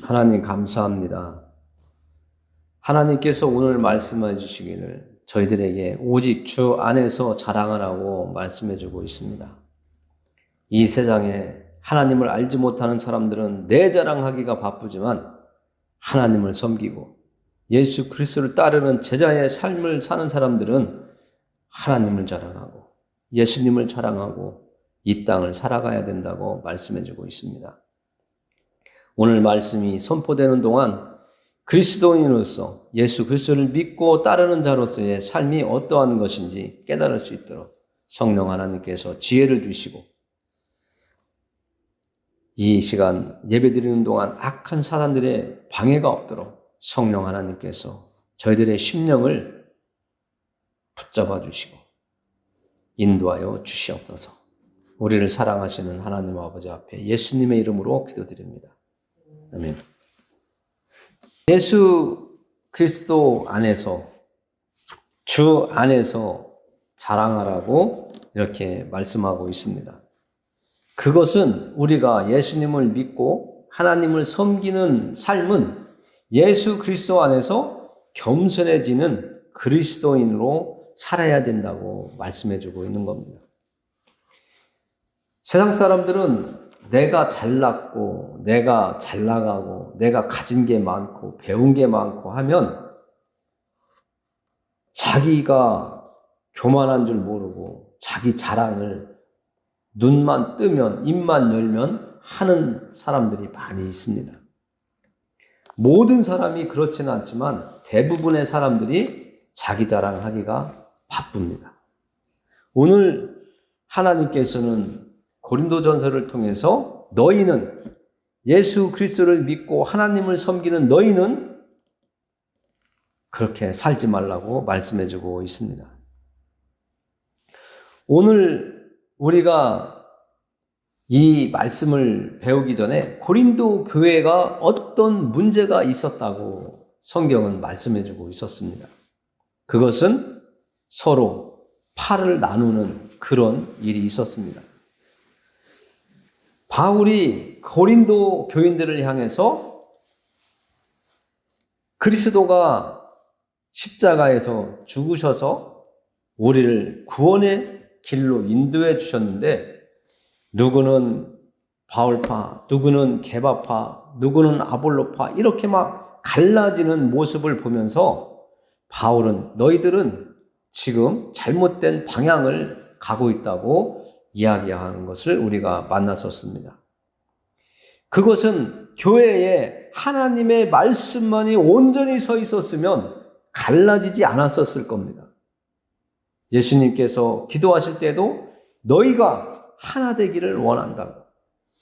하나님 감사합니다. 하나님께서 오늘 말씀해 주시기를 저희들에게 오직 주 안에서 자랑하라고 말씀해 주고 있습니다. 이 세상에 하나님을 알지 못하는 사람들은 내 자랑하기가 바쁘지만 하나님을 섬기고 예수 그리스도를 따르는 제자의 삶을 사는 사람들은 하나님을 자랑하고 예수님을 자랑하고 이 땅을 살아가야 된다고 말씀해 주고 있습니다. 오늘 말씀이 선포되는 동안 그리스도인으로서 예수 그리스도를 믿고 따르는 자로서의 삶이 어떠한 것인지 깨달을 수 있도록 성령 하나님께서 지혜를 주시고 이 시간 예배드리는 동안 악한 사단들의 방해가 없도록 성령 하나님께서 저희들의 심령을 붙잡아 주시고 인도하여 주시옵소서. 우리를 사랑하시는 하나님 아버지 앞에 예수님의 이름으로 기도드립니다. 아멘. 예수 그리스도 안에서 주 안에서 자랑하라고 이렇게 말씀하고 있습니다. 그것은 우리가 예수님을 믿고 하나님을 섬기는 삶은 예수 그리스도 안에서 겸손해지는 그리스도인으로 살아야 된다고 말씀해주고 있는 겁니다. 세상 사람들은 내가 잘났고 내가 잘나가고 내가 가진 게 많고 배운 게 많고 하면 자기가 교만한 줄 모르고 자기 자랑을 눈만 뜨면 입만 열면 하는 사람들이 많이 있습니다. 모든 사람이 그렇지는 않지만 대부분의 사람들이 자기 자랑하기가 바쁩니다. 오늘 하나님께서는 고린도전서를 통해서 너희는 예수 그리스도를 믿고 하나님을 섬기는 너희는 그렇게 살지 말라고 말씀해주고 있습니다. 오늘 우리가 이 말씀을 배우기 전에 고린도 교회가 어떤 문제가 있었다고 성경은 말씀해주고 있었습니다. 그것은 서로 팔을 나누는 그런 일이 있었습니다. 바울이 고린도 교인들을 향해서 그리스도가 십자가에서 죽으셔서 우리를 구원의 길로 인도해 주셨는데 누구는 바울파, 누구는 게바파, 누구는 아볼로파 이렇게 막 갈라지는 모습을 보면서 바울은 너희들은 지금 잘못된 방향을 가고 있다고 이야기하는 것을 우리가 만났었습니다. 그것은 교회에 하나님의 말씀만이 온전히 서 있었으면 갈라지지 않았었을 겁니다. 예수님께서 기도하실 때도 너희가 하나 되기를 원한다고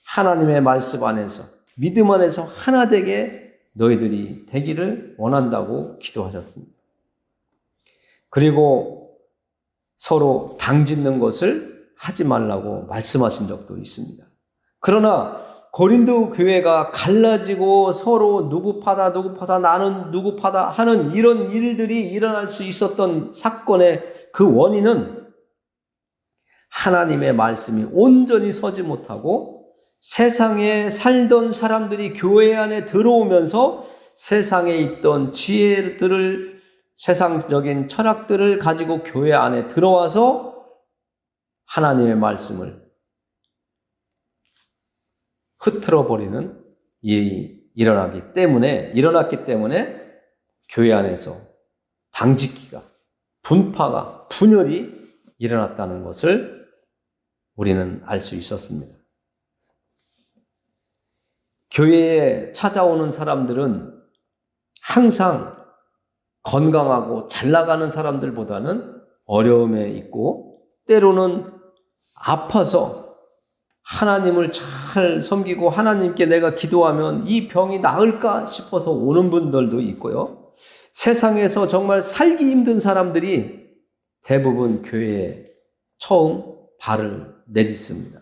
하나님의 말씀 안에서 믿음 안에서 하나 되게 너희들이 되기를 원한다고 기도하셨습니다. 그리고 서로 당짓는 것을 하지 말라고 말씀하신 적도 있습니다. 그러나 고린도 교회가 갈라지고 서로 누구 파다 나는 누구 파다 하는 이런 일들이 일어날 수 있었던 사건의 그 원인은 하나님의 말씀이 온전히 서지 못하고 세상에 살던 사람들이 교회 안에 들어오면서 세상에 있던 지혜들을 세상적인 철학들을 가지고 교회 안에 들어와서 하나님의 말씀을 흐트러 버리는 일이 일어났기 때문에 교회 안에서 당짓기가 분파가 분열이 일어났다는 것을 우리는 알 수 있었습니다. 교회에 찾아오는 사람들은 항상 건강하고 잘 나가는 사람들보다는 어려움에 있고 때로는 아파서 하나님을 잘 섬기고 하나님께 내가 기도하면 이 병이 나을까 싶어서 오는 분들도 있고요. 세상에서 정말 살기 힘든 사람들이 대부분 교회에 처음 발을 내딛습니다.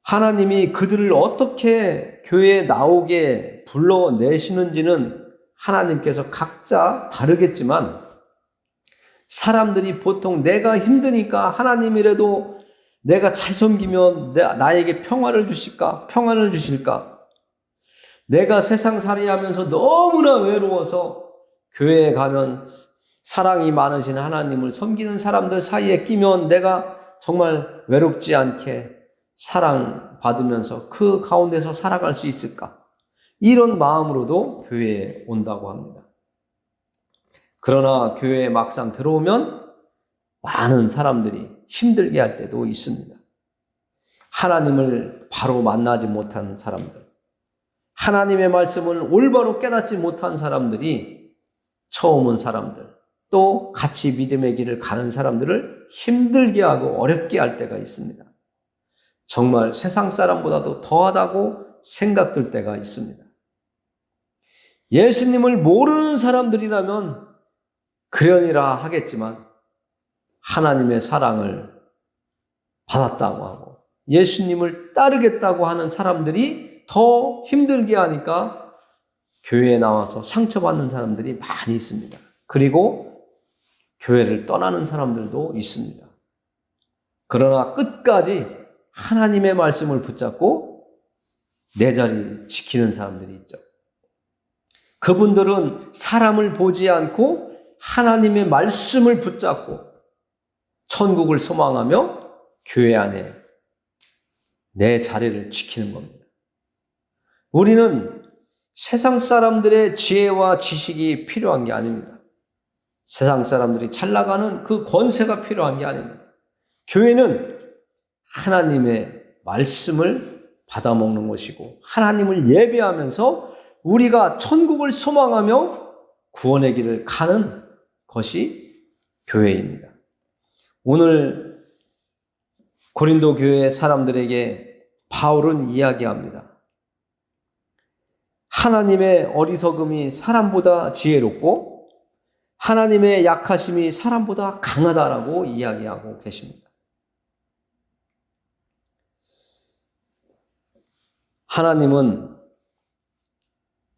하나님이 그들을 어떻게 교회에 나오게 불러내시는지는 하나님께서 각자 다르겠지만 사람들이 보통 내가 힘드니까 하나님이라도 내가 잘 섬기면 나에게 평화를 주실까? 평안을 주실까? 내가 세상살이 하면서 너무나 외로워서 교회에 가면 사랑이 많으신 하나님을 섬기는 사람들 사이에 끼면 내가 정말 외롭지 않게 사랑받으면서 그 가운데서 살아갈 수 있을까? 이런 마음으로도 교회에 온다고 합니다. 그러나 교회에 막상 들어오면 많은 사람들이 힘들게 할 때도 있습니다. 하나님을 바로 만나지 못한 사람들, 하나님의 말씀을 올바로 깨닫지 못한 사람들이 처음 온 사람들, 또 같이 믿음의 길을 가는 사람들을 힘들게 하고 어렵게 할 때가 있습니다. 정말 세상 사람보다도 더하다고 생각될 때가 있습니다. 예수님을 모르는 사람들이라면 그러니라 하겠지만 하나님의 사랑을 받았다고 하고 예수님을 따르겠다고 하는 사람들이 더 힘들게 하니까 교회에 나와서 상처받는 사람들이 많이 있습니다. 그리고 교회를 떠나는 사람들도 있습니다. 그러나 끝까지 하나님의 말씀을 붙잡고 내 자리 지키는 사람들이 있죠. 그분들은 사람을 보지 않고 하나님의 말씀을 붙잡고 천국을 소망하며 교회 안에 내 자리를 지키는 겁니다. 우리는 세상 사람들의 지혜와 지식이 필요한 게 아닙니다. 세상 사람들이 잘 나가는 그 권세가 필요한 게 아닙니다. 교회는 하나님의 말씀을 받아먹는 것이고 하나님을 예배하면서 우리가 천국을 소망하며 구원의 길을 가는 것이 교회입니다. 오늘 고린도 교회 사람들에게 바울은 이야기합니다. 하나님의 어리석음이 사람보다 지혜롭고 하나님의 약하심이 사람보다 강하다라고 이야기하고 계십니다. 하나님은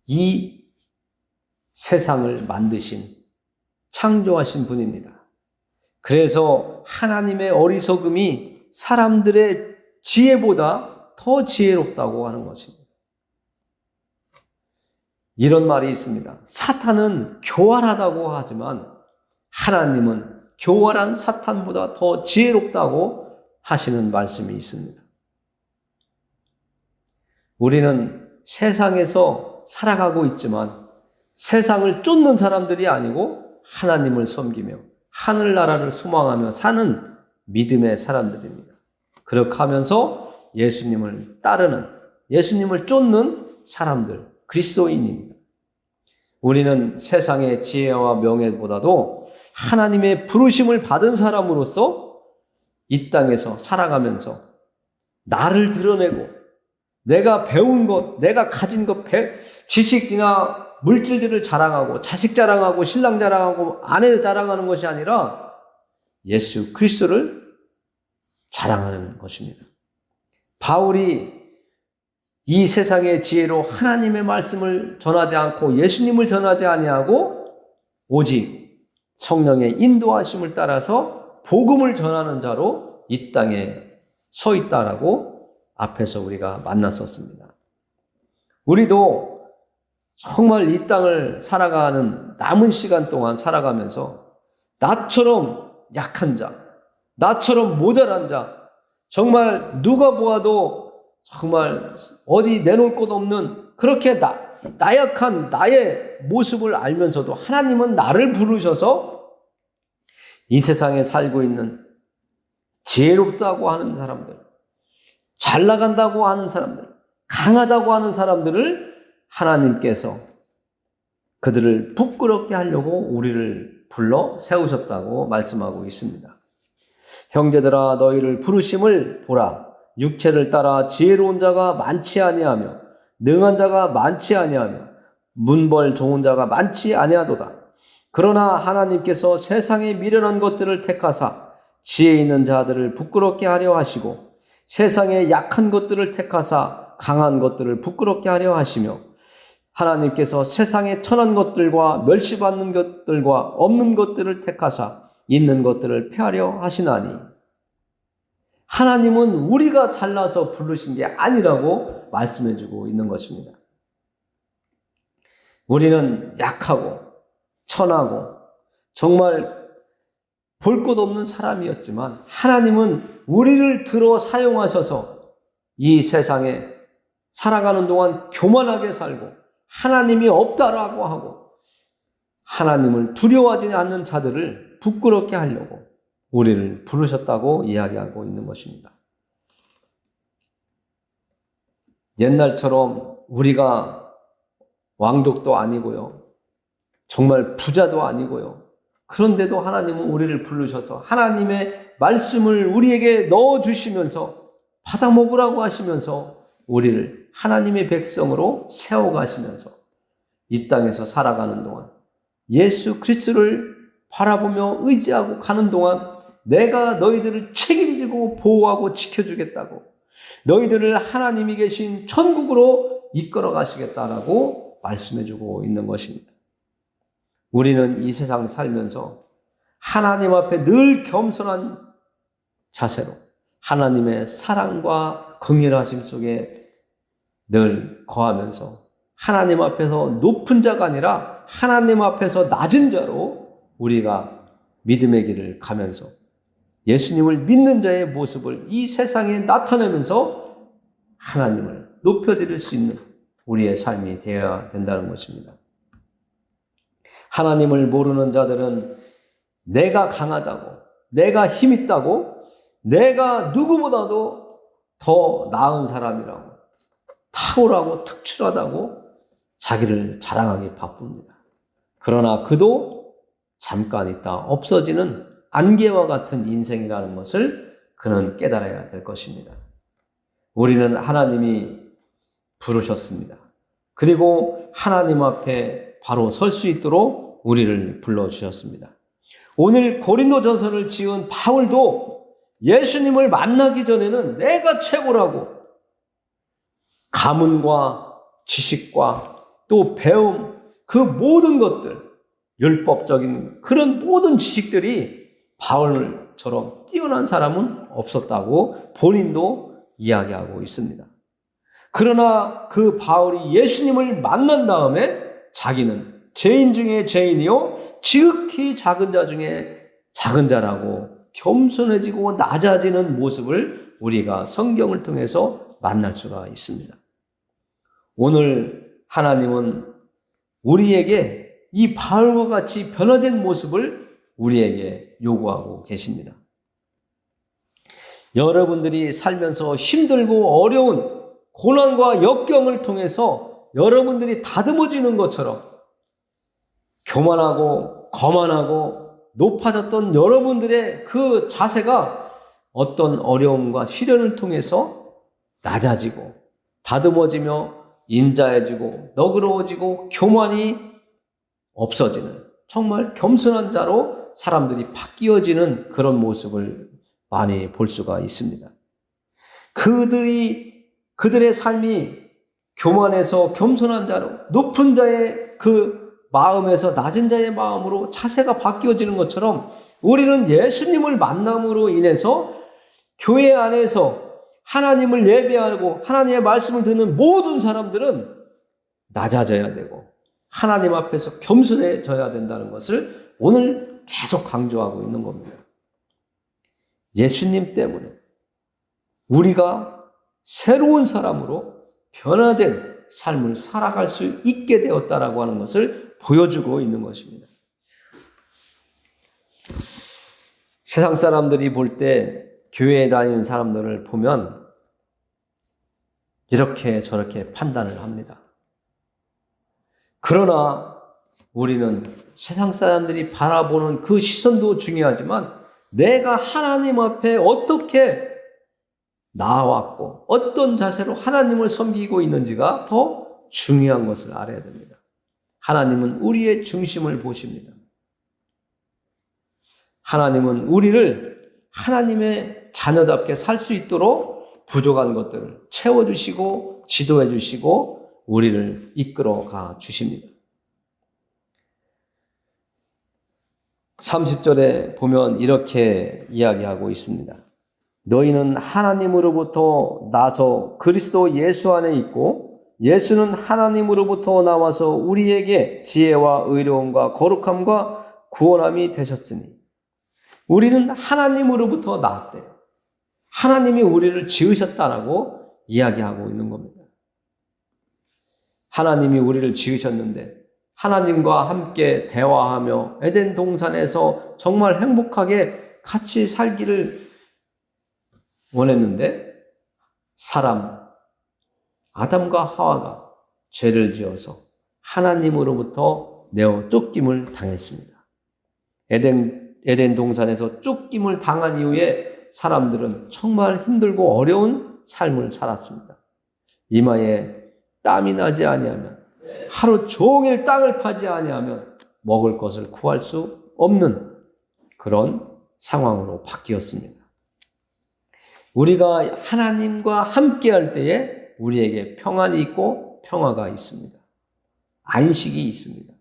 이 세상을 만드신, 창조하신 분입니다. 그래서 하나님의 어리석음이 사람들의 지혜보다 더 지혜롭다고 하는 것입니다. 이런 말이 있습니다. 사탄은 교활하다고 하지만 하나님은 교활한 사탄보다 더 지혜롭다고 하시는 말씀이 있습니다. 우리는 세상에서 살아가고 있지만 세상을 쫓는 사람들이 아니고 하나님을 섬기며 하늘나라를 소망하며 사는 믿음의 사람들입니다. 그렇게 하면서 예수님을 따르는, 예수님을 쫓는 사람들, 그리스도인입니다. 우리는 세상의 지혜와 명예보다도 하나님의 부르심을 받은 사람으로서 이 땅에서 살아가면서 나를 드러내고 내가 배운 것, 내가 가진 것, 지식이나 물질들을 자랑하고 자식 자랑하고 신랑 자랑하고 아내 자랑하는 것이 아니라 예수 그리스도를 자랑하는 것입니다. 바울이 이 세상의 지혜로 하나님의 말씀을 전하지 않고 예수님을 전하지 아니하고 오직 성령의 인도하심을 따라서 복음을 전하는 자로 이 땅에 서 있다라고 앞에서 우리가 만났었습니다. 우리도 정말 이 땅을 살아가는 남은 시간 동안 살아가면서 나처럼 약한 자, 나처럼 모자란 자, 정말 누가 보아도 정말 어디 내놓을 곳 없는 그렇게 나약한 나의 모습을 알면서도 하나님은 나를 부르셔서 이 세상에 살고 있는 지혜롭다고 하는 사람들, 잘 나간다고 하는 사람들, 강하다고 하는 사람들을 하나님께서 그들을 부끄럽게 하려고 우리를 불러 세우셨다고 말씀하고 있습니다. 형제들아 너희를 부르심을 보라. 육체를 따라 지혜로운 자가 많지 아니하며 능한 자가 많지 아니하며 문벌 좋은 자가 많지 아니하도다. 그러나 하나님께서 세상의 미련한 것들을 택하사 지혜 있는 자들을 부끄럽게 하려 하시고 세상의 약한 것들을 택하사 강한 것들을 부끄럽게 하려 하시며 하나님께서 세상의 천한 것들과 멸시받는 것들과 없는 것들을 택하사 있는 것들을 폐하려 하시나니 하나님은 우리가 잘나서 부르신 게 아니라고 말씀해주고 있는 것입니다. 우리는 약하고 천하고 정말 볼 것 없는 사람이었지만 하나님은 우리를 들어 사용하셔서 이 세상에 살아가는 동안 교만하게 살고 하나님이 없다라고 하고 하나님을 두려워하지 않는 자들을 부끄럽게 하려고 우리를 부르셨다고 이야기하고 있는 것입니다. 옛날처럼 우리가 왕족도 아니고요. 정말 부자도 아니고요. 그런데도 하나님은 우리를 부르셔서 하나님의 말씀을 우리에게 넣어주시면서 받아먹으라고 하시면서 우리를 하나님의 백성으로 세워가시면서 이 땅에서 살아가는 동안 예수 그리스도를 바라보며 의지하고 가는 동안 내가 너희들을 책임지고 보호하고 지켜주겠다고 너희들을 하나님이 계신 천국으로 이끌어 가시겠다라고 말씀해주고 있는 것입니다. 우리는 이 세상 살면서 하나님 앞에 늘 겸손한 자세로 하나님의 사랑과 긍휼하심 속에 늘 거하면서 하나님 앞에서 높은 자가 아니라 하나님 앞에서 낮은 자로 우리가 믿음의 길을 가면서 예수님을 믿는 자의 모습을 이 세상에 나타내면서 하나님을 높여드릴 수 있는 우리의 삶이 되어야 된다는 것입니다. 하나님을 모르는 자들은 내가 강하다고, 내가 힘있다고, 내가 누구보다도 더 나은 사람이라고, 탁월하고 특출하다고 자기를 자랑하기 바쁩니다. 그러나 그도 잠깐 있다 없어지는 안개와 같은 인생이라는 것을 그는 깨달아야 될 것입니다. 우리는 하나님이 부르셨습니다. 그리고 하나님 앞에 바로 설 수 있도록 우리를 불러주셨습니다. 오늘 고린도전서를 지은 바울도 예수님을 만나기 전에는 내가 최고라고 가문과 지식과 또 배움 그 모든 것들 율법적인 그런 모든 지식들이 바울처럼 뛰어난 사람은 없었다고 본인도 이야기하고 있습니다. 그러나 그 바울이 예수님을 만난 다음에 자기는 죄인 중에 죄인이요 지극히 작은 자 중에 작은 자라고 겸손해지고 낮아지는 모습을 우리가 성경을 통해서 만날 수가 있습니다. 오늘 하나님은 우리에게 이 바울과 같이 변화된 모습을 우리에게 요구하고 계십니다. 여러분들이 살면서 힘들고 어려운 고난과 역경을 통해서 여러분들이 다듬어지는 것처럼 교만하고 거만하고 높아졌던 여러분들의 그 자세가 어떤 어려움과 시련을 통해서 낮아지고 다듬어지며 인자해지고 너그러워지고 교만이 없어지는 정말 겸손한 자로 사람들이 바뀌어지는 그런 모습을 많이 볼 수가 있습니다. 그들의 삶이 교만해서 겸손한 자로 높은 자의 그 마음에서 낮은 자의 마음으로 자세가 바뀌어지는 것처럼 우리는 예수님을 만남으로 인해서 교회 안에서 하나님을 예배하고 하나님의 말씀을 듣는 모든 사람들은 낮아져야 되고 하나님 앞에서 겸손해져야 된다는 것을 오늘 계속 강조하고 있는 겁니다. 예수님 때문에 우리가 새로운 사람으로 변화된 삶을 살아갈 수 있게 되었다라고 하는 것을 보여주고 있는 것입니다. 세상 사람들이 볼 때 교회에 다니는 사람들을 보면 이렇게 저렇게 판단을 합니다. 그러나 우리는 세상 사람들이 바라보는 그 시선도 중요하지만 내가 하나님 앞에 어떻게 나왔고 어떤 자세로 하나님을 섬기고 있는지가 더 중요한 것을 알아야 됩니다. 하나님은 우리의 중심을 보십니다. 하나님은 우리를 하나님의 자녀답게 살 수 있도록 부족한 것들을 채워주시고 지도해 주시고 우리를 이끌어 가 주십니다. 30절에 보면 이렇게 이야기하고 있습니다. 너희는 하나님으로부터 나서 그리스도 예수 안에 있고 예수는 하나님으로부터 나와서 우리에게 지혜와 의로움과 거룩함과 구원함이 되셨으니. 우리는 하나님으로부터 나왔대요. 하나님이 우리를 지으셨다라고 이야기하고 있는 겁니다. 하나님이 우리를 지으셨는데 하나님과 함께 대화하며 에덴 동산에서 정말 행복하게 같이 살기를 원했는데 사람 아담과 하와가 죄를 지어서 하나님으로부터 내어 쫓김을 당했습니다. 에덴 동산에서 쫓김을 당한 이후에 사람들은 정말 힘들고 어려운 삶을 살았습니다. 이마에 땀이 나지 아니하면, 하루 종일 땅을 파지 아니하면 먹을 것을 구할 수 없는 그런 상황으로 바뀌었습니다. 우리가 하나님과 함께할 때에 우리에게 평안이 있고 평화가 있습니다. 안식이 있습니다.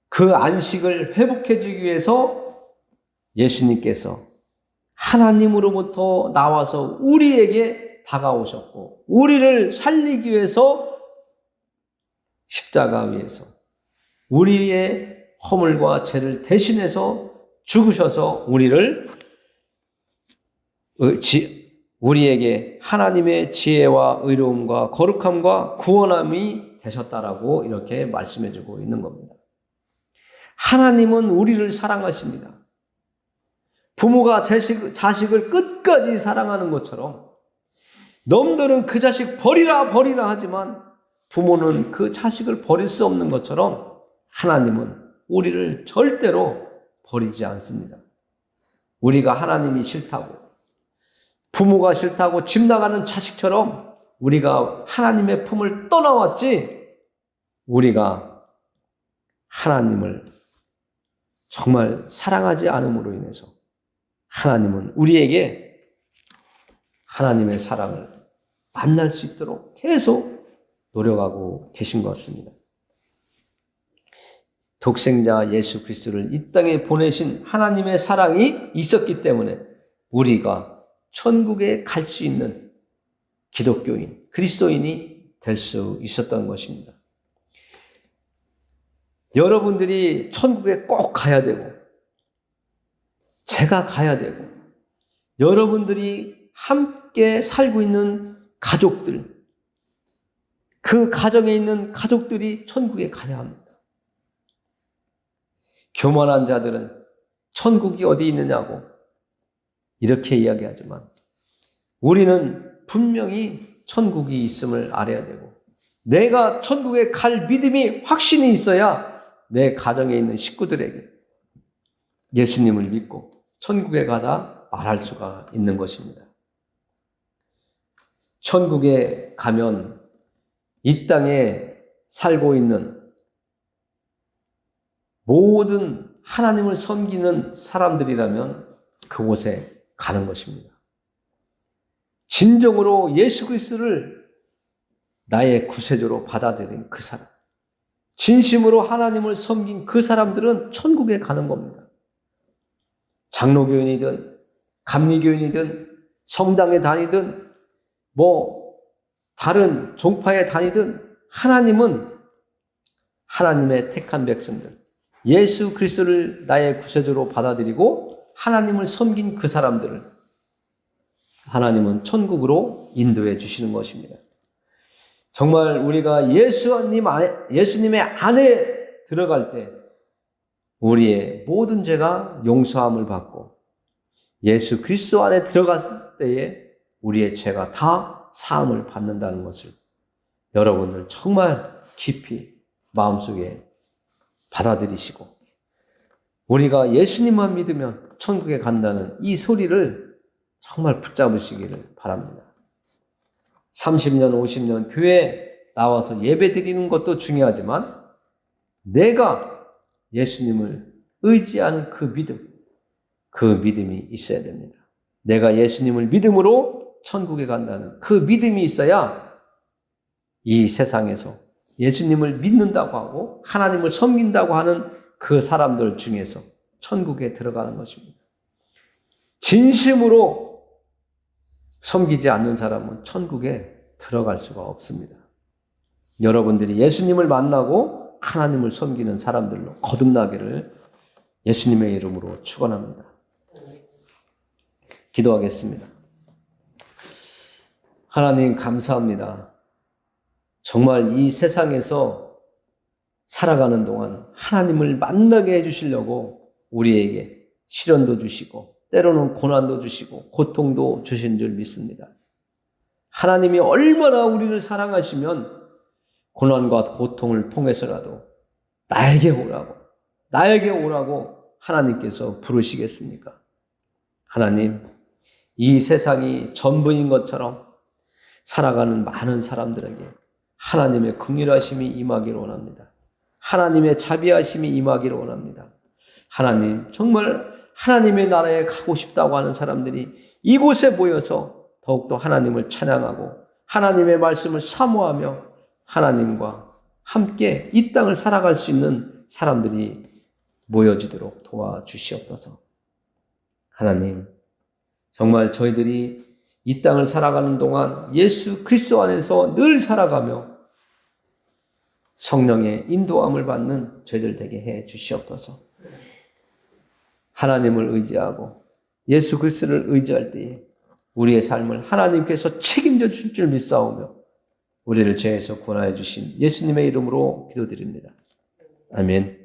그 안식을 회복해주기 위해서 예수님께서 하나님으로부터 나와서 우리에게 다가오셨고 우리를 살리기 위해서 십자가 위에서 우리의 허물과 죄를 대신해서 죽으셔서 우리에게 하나님의 지혜와 의로움과 거룩함과 구원함이 되셨다라고 이렇게 말씀해주고 있는 겁니다. 하나님은 우리를 사랑하십니다. 부모가 자식을 끝까지 사랑하는 것처럼 놈들은 그 자식 버리라 하지만 부모는 그 자식을 버릴 수 없는 것처럼 하나님은 우리를 절대로 버리지 않습니다. 우리가 하나님이 싫다고 부모가 싫다고 집 나가는 자식처럼 우리가 하나님의 품을 떠나왔지 우리가 하나님을 정말 사랑하지 않음으로 인해서 하나님은 우리에게 하나님의 사랑을 만날 수 있도록 계속 노력하고 계신 것 같습니다. 독생자 예수 그리스도를 이 땅에 보내신 하나님의 사랑이 있었기 때문에 우리가 천국에 갈 수 있는 기독교인, 그리스도인이 될 수 있었던 것입니다. 여러분들이 천국에 꼭 가야 되고 제가 가야 되고 여러분들이 함께 살고 있는 가족들, 그 가정에 있는 가족들이 천국에 가야 합니다. 교만한 자들은 천국이 어디 있느냐고 이렇게 이야기하지만 우리는 분명히 천국이 있음을 알아야 되고 내가 천국에 갈 믿음이 확신이 있어야 내 가정에 있는 식구들에게 예수님을 믿고 천국에 가자 말할 수가 있는 것입니다. 천국에 가면 이 땅에 살고 있는 모든 하나님을 섬기는 사람들이라면 그곳에 가는 것입니다. 진정으로 예수 그리스도를 나의 구세주로 받아들인 그 사람, 진심으로 하나님을 섬긴 그 사람들은 천국에 가는 겁니다. 장로교인이든 감리교인이든 성당에 다니든 다른 종파에 다니든 하나님은 하나님의 택한 백성들, 예수 그리스도를 나의 구세주로 받아들이고 하나님을 섬긴 그 사람들을 하나님은 천국으로 인도해 주시는 것입니다. 정말 우리가 예수님의 안에 들어갈 때 우리의 모든 죄가 용서함을 받고 예수 그리스도 안에 들어갔을 때에 우리의 죄가 다 사함을 받는다는 것을 여러분들 정말 깊이 마음속에 받아들이시고 우리가 예수님만 믿으면 천국에 간다는 이 소리를 정말 붙잡으시기를 바랍니다. 30년, 50년 교회에 나와서 예배드리는 것도 중요하지만 내가 예수님을 의지하는 그 믿음이 있어야 됩니다. 내가 예수님을 믿음으로 천국에 간다는 그 믿음이 있어야 이 세상에서 예수님을 믿는다고 하고 하나님을 섬긴다고 하는 그 사람들 중에서 천국에 들어가는 것입니다. 진심으로 섬기지 않는 사람은 천국에 들어갈 수가 없습니다. 여러분들이 예수님을 만나고 하나님을 섬기는 사람들로 거듭나기를 예수님의 이름으로 축원합니다. 기도하겠습니다. 하나님 감사합니다. 정말 이 세상에서 살아가는 동안 하나님을 만나게 해주시려고 우리에게 시련도 주시고 때로는 고난도 주시고 고통도 주신 줄 믿습니다. 하나님이 얼마나 우리를 사랑하시면 고난과 고통을 통해서라도 나에게 오라고 하나님께서 부르시겠습니까? 하나님, 이 세상이 전부인 것처럼 살아가는 많은 사람들에게 하나님의 긍휼하심이 임하기를 원합니다. 하나님의 자비하심이 임하기를 원합니다. 하나님, 정말 하나님의 나라에 가고 싶다고 하는 사람들이 이곳에 모여서 더욱더 하나님을 찬양하고 하나님의 말씀을 사모하며 하나님과 함께 이 땅을 살아갈 수 있는 사람들이 모여지도록 도와주시옵소서. 하나님, 정말 저희들이 이 땅을 살아가는 동안 예수 그리스도 안에서 늘 살아가며 성령의 인도함을 받는 저희들 되게 해 주시옵소서. 하나님을 의지하고 예수 그리스도를 의지할 때에 우리의 삶을 하나님께서 책임져 주실 줄 믿사오며 우리를 죄에서 구원하여 주신 예수님의 이름으로 기도드립니다. 아멘.